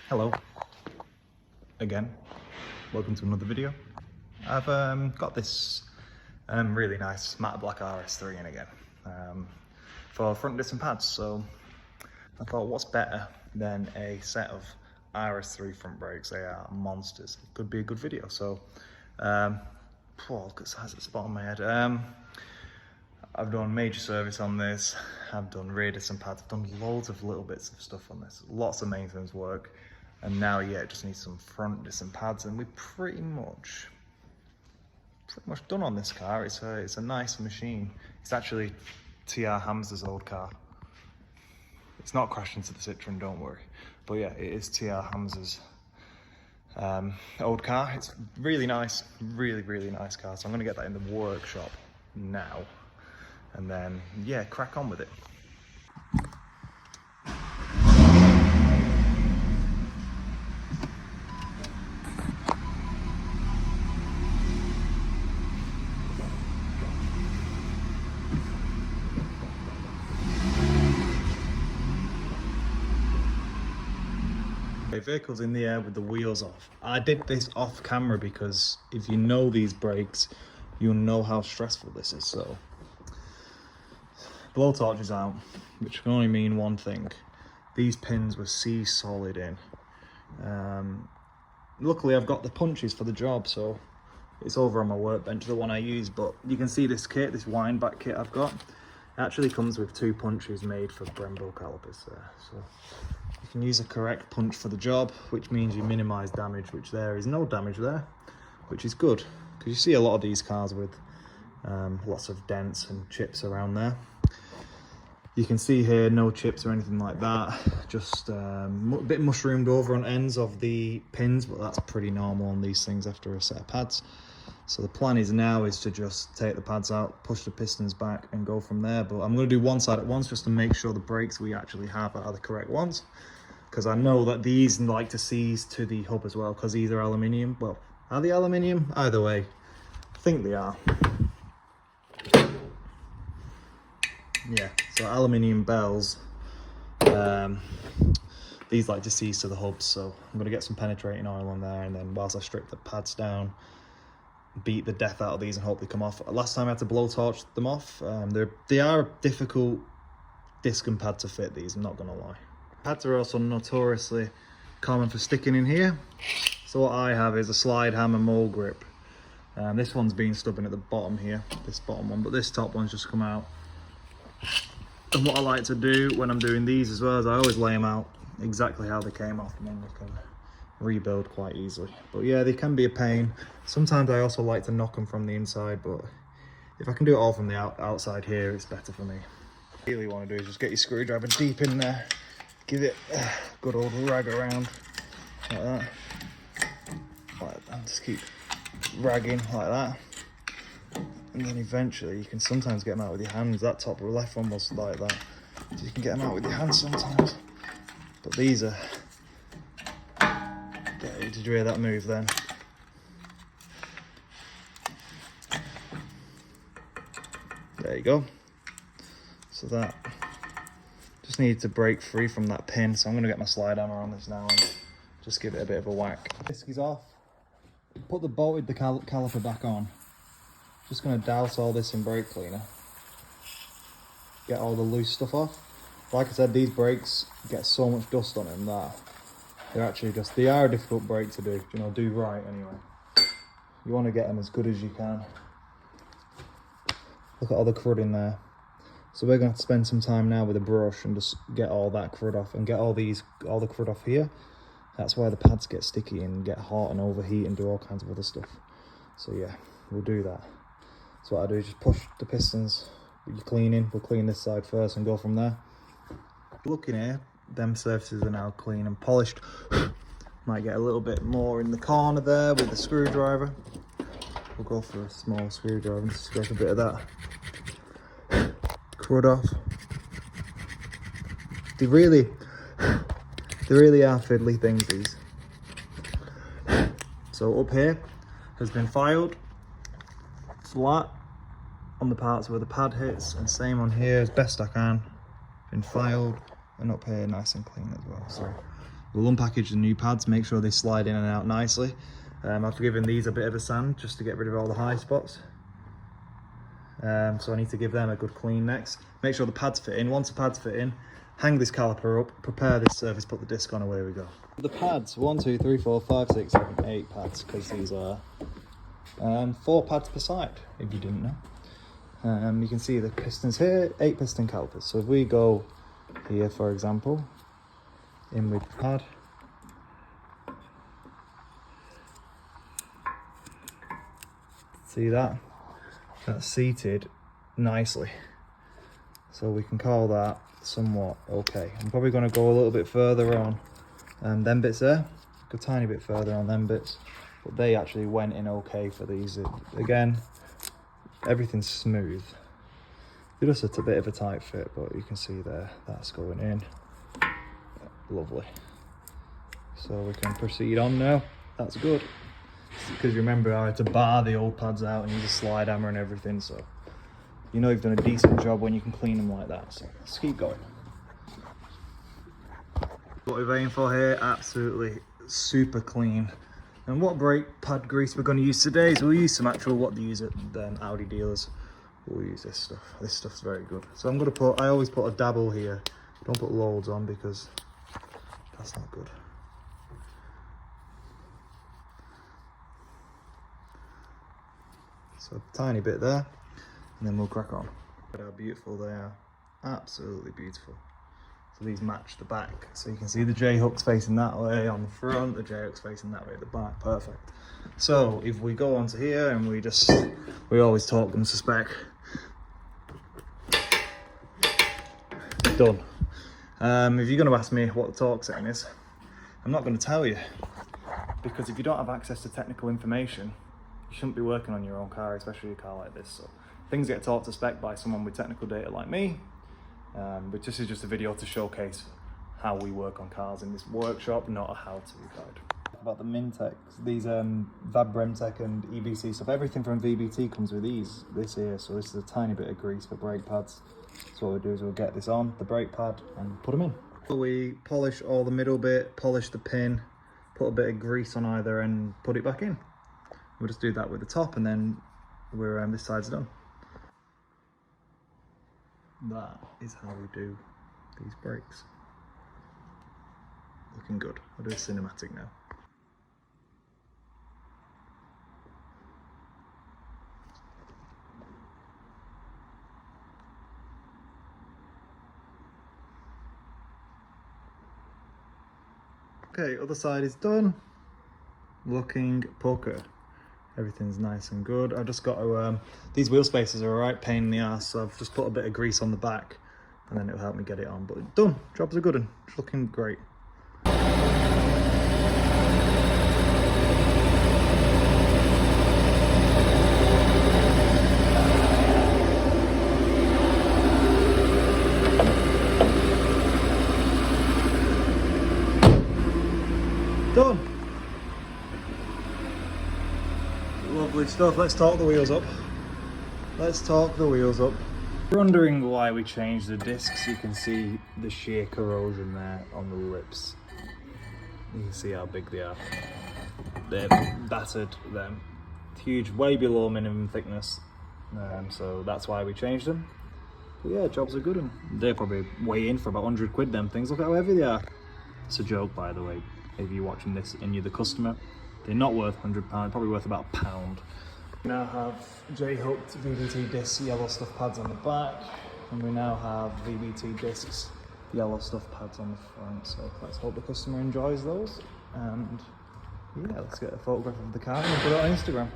Hello again, welcome to another video. I've got this really nice matte black RS3 in again for front disc and pads, so I thought what's better than a set of RS3 front brakes. They are monsters. It could be a good video. So look at the size of the spot on my head. I've done major service on this, I've done rear disc and pads, I've done loads of little bits of stuff on this, lots of maintenance work, and now it just needs some front disc and pads, and we're pretty much done on this car. It's a nice machine. It's actually TR Hamza's old car. It's not crashed into the Citroen, don't worry, but yeah, it is TR Hamza's old car. It's really nice, really nice car, so I'm going to get that in the workshop now and then crack on with it. Vehicle's in the air with the wheels off. I did this off camera because if you know these brakes, you'll know how stressful this is. So blowtorch is out, which can only mean one thing: these pins were solid in. Luckily I've got the punches for the job, so it's over on my workbench, the one I use. But you can see this kit, this wind back kit I've got, it actually comes with 2 punches made for Brembo calipers there, so you can use a correct punch for the job, which means you minimize damage, which there is no damage there, which is good, because you see a lot of these cars with lots of dents and chips around there. You can see here no chips or anything like that, just a bit mushroomed over on ends of the pins, but that's pretty normal on these things after a set of pads. So the plan is to just take the pads out, push the pistons back and go from there. But I'm going to do one side at once just to make sure the brakes we actually have are the correct ones, because I know that these like to seize to the hub as well, because these are aluminium. Well, are they aluminium? Either way, I think they are. Yeah, so aluminium bells, these like to seize to the hubs, so I'm going to get some penetrating oil on there, and then whilst I strip the pads down, beat the death out of these and hope they come off. Last time I had to blowtorch them off. They are a difficult disc and pad to fit, these, I'm not going to lie. Pads are also notoriously common for sticking in here, so what I have is a slide hammer mold grip. This one's been stubborn at the bottom here, this bottom one, but this top one's just come out. And what I like to do when I'm doing these as well is I always lay them out exactly how they came off, and then they can rebuild quite easily. But yeah, they can be a pain. Sometimes I also like to knock them from the inside, but if I can do it all from the outside here, it's better for me. What you really want to do is just get your screwdriver deep in there, give it a good old rag around like that, and just keep ragging like that, and then eventually you can sometimes get them out with your hands. That top left one was like that, so you can get them out with your hands sometimes, but these are, did you hear that move then? There you go. So that just needs to break free from that pin, so I'm going to get my slide hammer on this now and just give it a bit of a whack. Disc is off. Put the bolted the caliper back on. Just going to douse all this in brake cleaner. Get all the loose stuff off. Like I said, these brakes get so much dust on them that they are a difficult brake to do, do right anyway. You want to get them as good as you can. Look at all the crud in there. So we're going to spend some time now with a brush and just get all that crud off, and get all the crud off here. That's why the pads get sticky and get hot and overheat and do all kinds of other stuff. So yeah, we'll do that. So what I do is just push the pistons with your cleaning. We'll clean this side first and go from there. Looking here, them surfaces are now clean and polished. Might get a little bit more in the corner there with the screwdriver. We'll go for a small screwdriver and just scrape a bit of that crud off. They really are fiddly things, these. So up here has been filed flat on the parts where the pad hits, and same on here as best I can. Been filed, and up here nice and clean as well. So We'll unpackage the new pads, make sure they slide in and out nicely. I've given these a bit of a sand just to get rid of all the high spots. So I need to give them a good clean next. Make sure the pads fit in. Once the pads fit in, hang this caliper up, prepare this surface, put the disc on, away we go. The pads, 1, 2, 3, 4, 5, 6, 7, 8 pads, because these are 4 pads per side, if you didn't know. You can see the pistons here, 8 piston calipers. So if we go here, for example, in with pad, see that? That's seated nicely. So we can call that somewhat okay. I'm probably going to go a little bit further on them bits there, a tiny bit further on them bits, but they actually went in okay for these. Again, everything's smooth. It's just a bit of a tight fit, but you can see there, that's going in. Lovely. So we can proceed on now. That's good. Because remember, I had to bar the old pads out and use a slide hammer and everything, so you know you've done a decent job when you can clean them like that. So let's keep going. What we're aiming for here, absolutely super clean. And what brake pad grease we're going to use today is we'll use some actual what they use at Audi dealers. We'll use this stuff. This stuff's very good. So I'm going to put, I always put a dabble here. Don't put loads on because that's not good. So a tiny bit there, and then we'll crack on. Look at how beautiful they are. Absolutely beautiful. So these match the back. So you can see the J-hooks facing that way on the front, the J-hooks facing that way at the back. Perfect. So if we go onto here and we always torque them to spec. Done. If you're going to ask me what the torque setting is, I'm not going to tell you, because if you don't have access to technical information, you shouldn't be working on your own car, especially a car like this. So things get taught to spec by someone with technical data like me, but this is just a video to showcase how we work on cars in this workshop, not a how-to guide. About the Mintex, these Vab-Bremtech and EBC stuff, everything from VBT comes with this here. So this is a tiny bit of grease for brake pads. So what we'll do is we'll get this on the brake pad and put them in. So we polish all the middle bit, polish the pin, put a bit of grease on either and put it back in. We'll just do that with the top, and then this side's done. That is how we do these brakes. Looking good. I'll do a cinematic now. Okay, other side is done. Looking pucker. Everything's nice and good. I've just got to, these wheel spacers are a right pain in the ass, so I've just put a bit of grease on the back and then it'll help me get it on. But done, job's a good one, it's looking great. Done. Lovely stuff. Let's torque the wheels up. Let's torque the wheels up. Wondering why we changed the discs. You can see the sheer corrosion there on the lips. You can see how big they are. They're battered, them. Huge, way below minimum thickness. So that's why we changed them. But yeah, jobs are good. And they're probably way in for about 100 quid, them things. Look how heavy they are. It's a joke, by the way, if you're watching this and you're the customer. They're not worth £100, probably worth about £1. We now have J-hooked VBT discs, yellow stuff pads on the back, and we now have VBT discs, yellow stuff pads on the front. So let's hope the customer enjoys those, and yeah, let's get a photograph of the car and put it on Instagram.